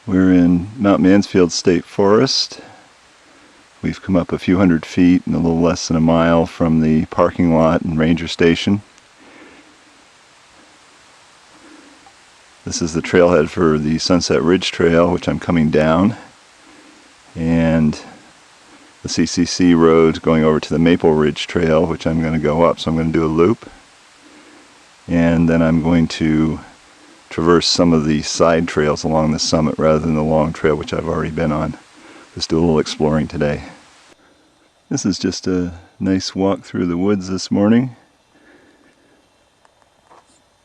We're in Mount Mansfield State Forest. We've come up a few hundred feet and a little less than a mile from the parking lot and ranger station. This is the trailhead for the Sunset Ridge Trail, which I'm coming down, and the CCC Road going over to the Maple Ridge Trail, which I'm going to go up. So I'm going to do a loop, and then I'm going to traverse some of the side trails along the summit rather than the long trail, which I've already been on. Just do a little exploring today. This is just a nice walk through the woods this morning.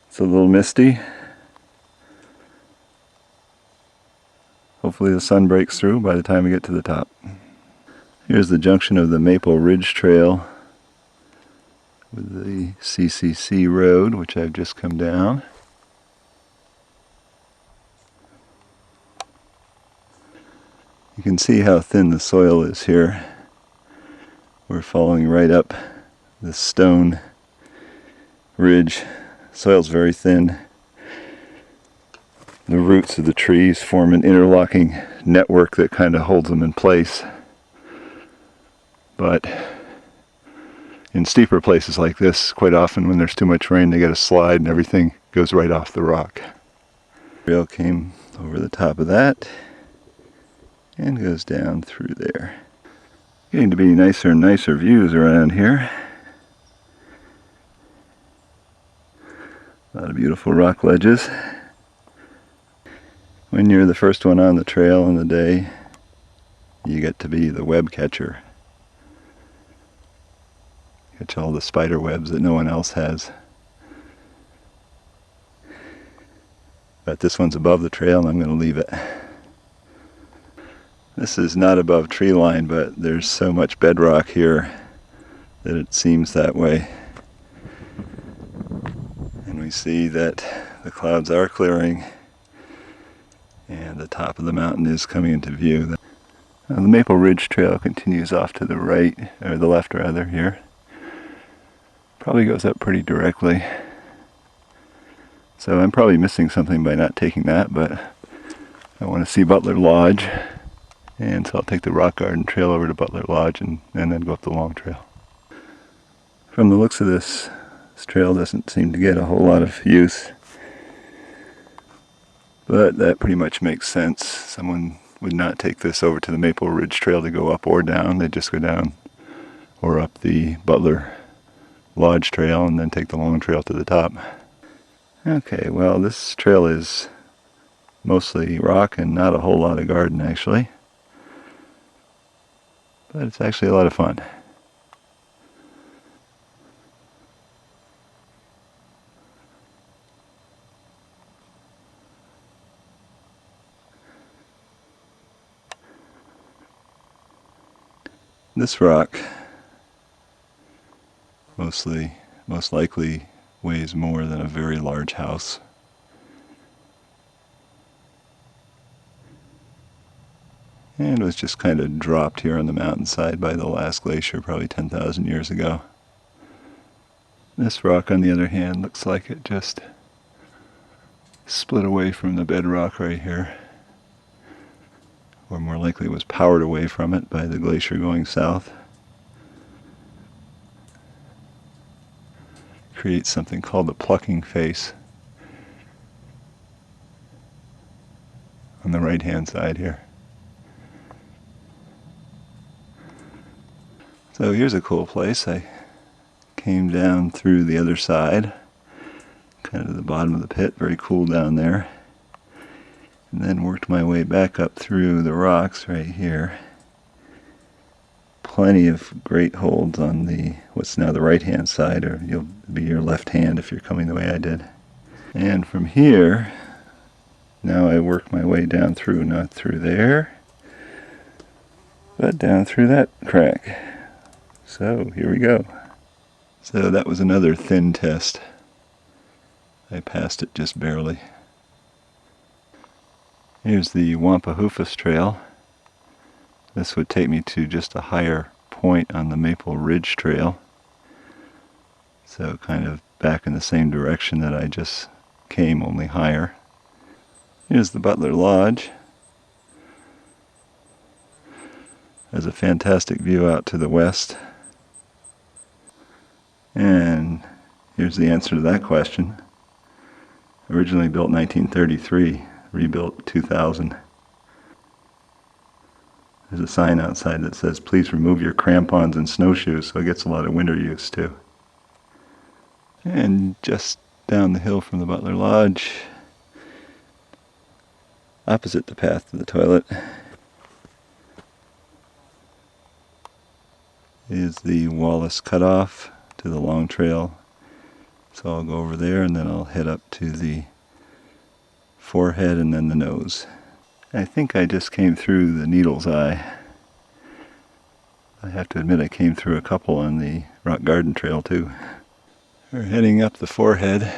It's a little misty. Hopefully the sun breaks through by the time we get to the top. Here's the junction of the Maple Ridge Trail with the CCC Road, which I've just come down. You can see how thin the soil is here. We're following right up this stone ridge. Soil's very thin. The roots of the trees form an interlocking network that kind of holds them in place. But in steeper places like this, quite often when there's too much rain, they get a slide and everything goes right off the rock. The trail came over the top of that and goes down through there. Getting to be nicer and nicer views around here. A lot of beautiful rock ledges. When you're the first one on the trail in the day, you get to be the web catcher. Catch all the spider webs that no one else has. But this one's above the trail and I'm going to leave it. This is not above tree line, but there's so much bedrock here that it seems that way. And we see that the clouds are clearing and the top of the mountain is coming into view. The Maple Ridge Trail continues off to the right, or the left rather, here. Probably goes up pretty directly. So I'm probably missing something by not taking that, but I want to see Butler Lodge. And so I'll take the rock garden trail over to Butler Lodge and then go up the long trail. From the looks of this trail doesn't seem to get a whole lot of use. But that pretty much makes sense. Someone would not take this over to the Maple Ridge Trail to go up or down. They'd just go down or up the Butler Lodge Trail and then take the long trail to the top. Okay, well, this trail is mostly rock and not a whole lot of garden actually. But it's actually a lot of fun. This rock most likely weighs more than a very large house. And it was just kind of dropped here on the mountainside by the last glacier probably 10,000 years ago. This rock, on the other hand, looks like it just split away from the bedrock right here. Or more likely was powered away from it by the glacier going south. Creates something called the plucking face on the right hand side here. So here's a cool place. I came down through the other side, kind of the bottom of the pit, very cool down there, and then worked my way back up through the rocks right here. Plenty of great holds on the what's now the right hand side, or you'll be your left hand if you're coming the way I did. And from here, now I work my way down through, not through there, but down through that crack. So here we go. So that was another thin test. I passed it just barely. Here's the Wampahoofus Trail. This would take me to just a higher point on the Maple Ridge Trail. So kind of back in the same direction that I just came, only higher. Here's the Butler Lodge. There's a fantastic view out to the west. And here's the answer to that question. Originally built 1933, rebuilt 2000. There's a sign outside that says, "Please remove your crampons and snowshoes," so it gets a lot of winter use too. And just down the hill from the Butler Lodge, opposite the path to the toilet, is the Wallace Cutoff to the Long Trail. So I'll go over there and then I'll head up to the forehead and then the nose. I think I just came through the Needle's Eye. I have to admit I came through a couple on the Rock Garden Trail too. We're heading up the forehead.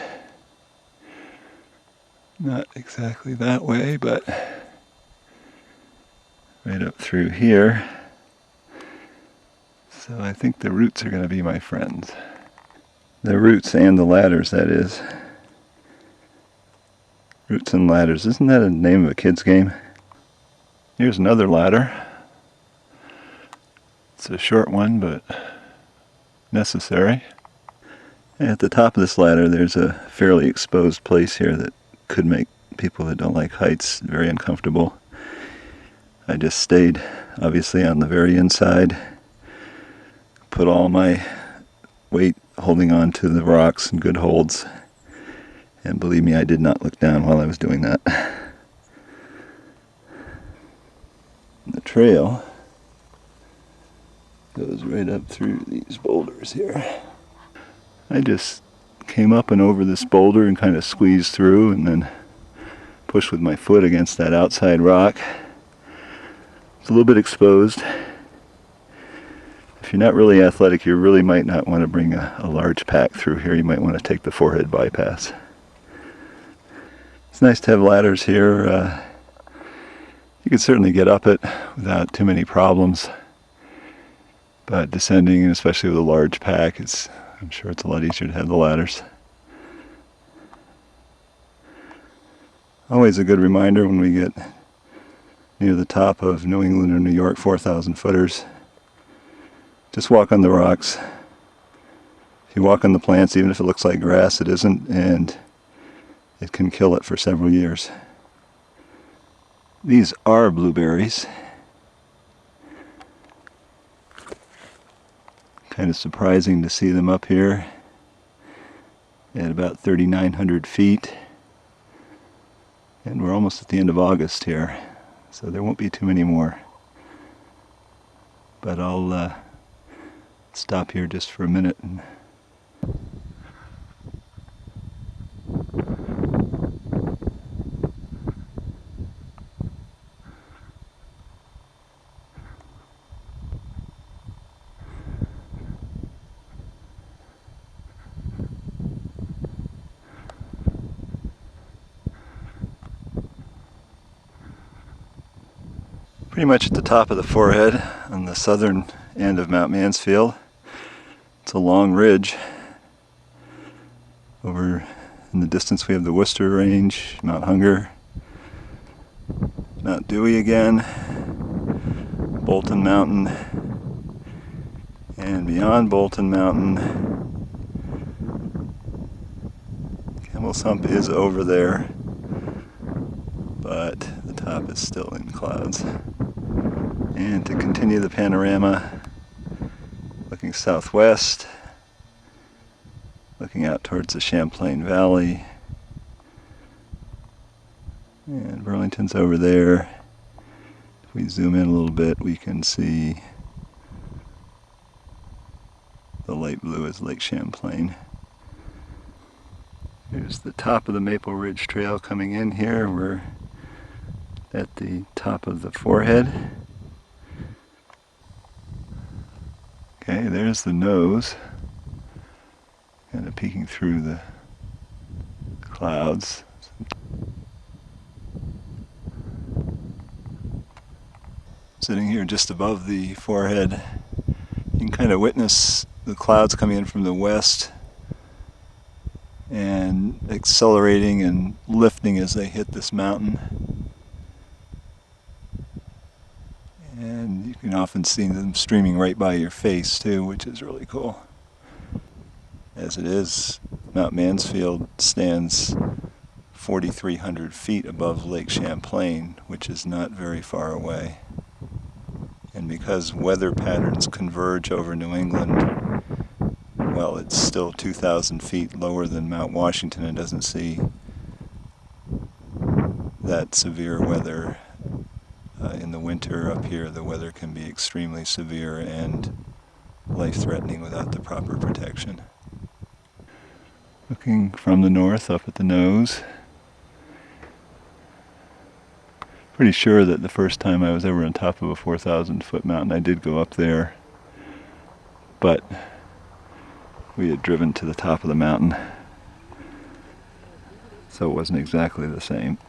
Not exactly that way, but right up through here. So I think the roots are going to be my friends. The roots and the ladders, that is. Roots and ladders. Isn't that a name of a kid's game? Here's another ladder. It's a short one, but necessary. And at the top of this ladder, there's a fairly exposed place here that could make people that don't like heights very uncomfortable. I just stayed, obviously, on the very inside. Put all my weight holding on to the rocks in good holds. And believe me, I did not look down while I was doing that. The trail goes right up through these boulders here. I just came up and over this boulder and kind of squeezed through and then pushed with my foot against that outside rock. It's a little bit exposed. If you're not really athletic, you really might not want to bring a large pack through here. You might want to take the forehead bypass. It's nice to have ladders here. You can certainly get up it without too many problems. But descending, and especially with a large pack, I'm sure it's a lot easier to have the ladders. Always a good reminder when we get near the top of New England or New York 4,000 footers. Just walk on the rocks. If you walk on the plants, even if it looks like grass, it isn't, and it can kill it for several years. These are blueberries. Kind of surprising to see them up here at about 3,900 feet. And we're almost at the end of August here, so there won't be too many more. But I'll stop here just for a minute. Pretty much at the top of the forehead on the southern end of Mount Mansfield. It's a long ridge. Over in the distance we have the Worcester Range, Mount Hunger, Mount Dewey again, Bolton Mountain, and beyond Bolton Mountain, Camel's Hump is over there, but the top is still in clouds. And to continue the panorama, looking southwest, looking out towards the Champlain Valley, and Burlington's over there. If we zoom in a little bit, we can see the light blue is Lake Champlain. Here's the top of the Maple Ridge Trail coming in here. We're at the top of the forehead. Okay, there's the nose, kind of peeking through the clouds. Sitting here just above the forehead, you can kind of witness the clouds coming in from the west and accelerating and lifting as they hit this mountain. And you You can often see them streaming right by your face too, which is really cool. As it is, Mount Mansfield stands 4,300 feet above Lake Champlain, which is not very far away. And because weather patterns converge over New England, well, it's still 2,000 feet lower than Mount Washington and doesn't see that severe weather. In the winter up here, the weather can be extremely severe and life-threatening without the proper protection. Looking from the north up at the nose. Pretty sure that the first time I was ever on top of a 4,000-foot mountain, I did go up there, but we had driven to the top of the mountain, so it wasn't exactly the same.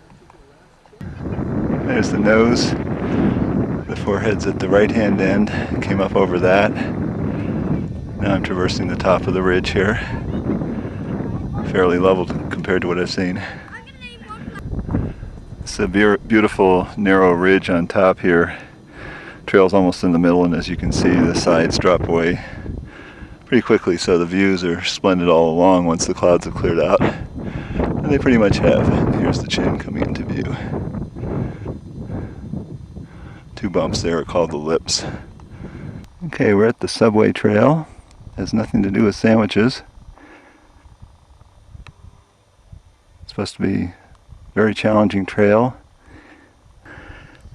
There's the nose. The forehead's at the right-hand end. Came up over that. Now I'm traversing the top of the ridge here. Fairly level compared to what I've seen. It's a beautiful narrow ridge on top here. Trail's almost in the middle, and as you can see, the sides drop away pretty quickly, so the views are splendid all along once the clouds have cleared out. And they pretty much have. Here's the chin coming into view. Two bumps there are called the lips. Okay, we're at the Subway Trail. Has nothing to do with sandwiches. It's supposed to be a very challenging trail.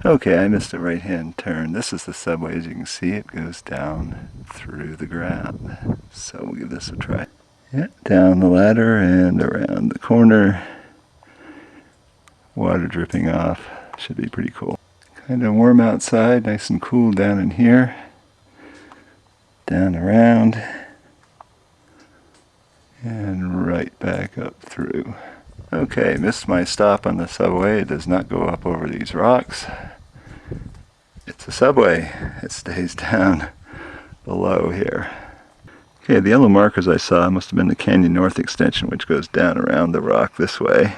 Okay, I missed a right-hand turn. This is the subway. As you can see, it goes down through the ground. So we'll give this a try. Yeah, down the ladder and around the corner. Water dripping off. Should be pretty cool. Kind of warm outside, nice and cool down in here. Down around. And right back up through. Okay, missed my stop on the subway. It does not go up over these rocks. It's a subway. It stays down below here. Okay, the yellow markers I saw must have been the Canyon North extension, which goes down around the rock this way.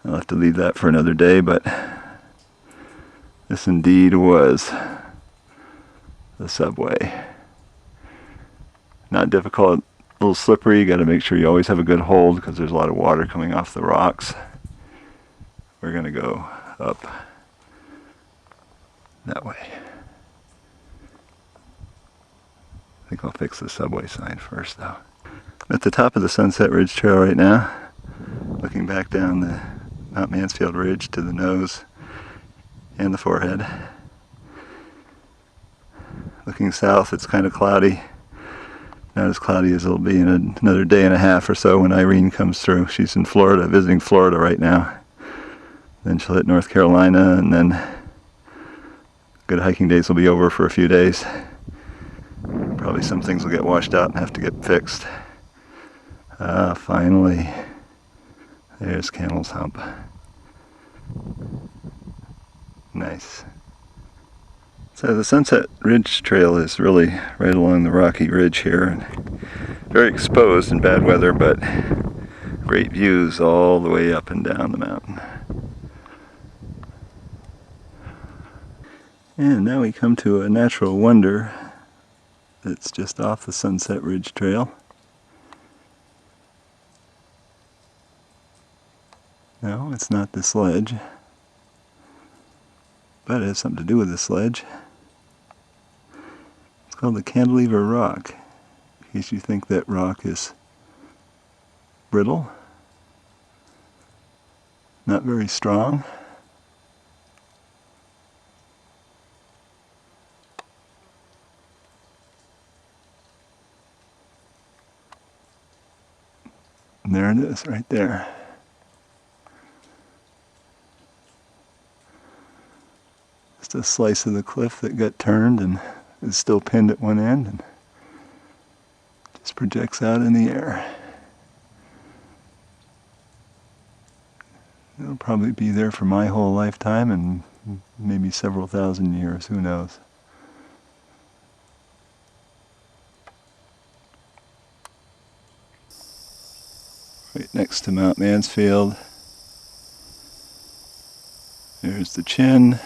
I'll have to leave that for another day, but this indeed was the subway. Not difficult, a little slippery. You got to make sure you always have a good hold because there's a lot of water coming off the rocks. We're going to go up that way. I think I'll fix the subway sign first though. I'm at the top of the Sunset Ridge Trail right now, looking back down the Mount Mansfield Ridge to the nose and the forehead. Looking south, it's kind of cloudy. Not as cloudy as it'll be in another day and a half or so when Irene comes through. She's in Florida, visiting Florida right now. Then she'll hit North Carolina, and then good hiking days will be over for a few days. Probably some things will get washed out and have to get fixed. Finally, there's Camel's Hump. Nice. So the Sunset Ridge Trail is really right along the rocky ridge here, and very exposed in bad weather, but great views all the way up and down the mountain. And now we come to a natural wonder that's just off the Sunset Ridge Trail. No, it's not the sledge, but it has something to do with the sledge. It's called the Cantilever Rock, in case you think that rock is brittle, not very strong. And there it is, right there. Just a slice of the cliff that got turned and is still pinned at one end and just projects out in the air. It'll probably be there for my whole lifetime and maybe several thousand years, who knows. Right next to Mount Mansfield. There's the chin.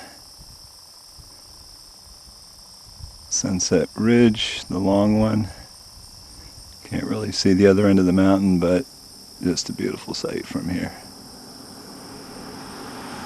Sunset Ridge, the long one. Can't really see the other end of the mountain, but just a beautiful sight from here.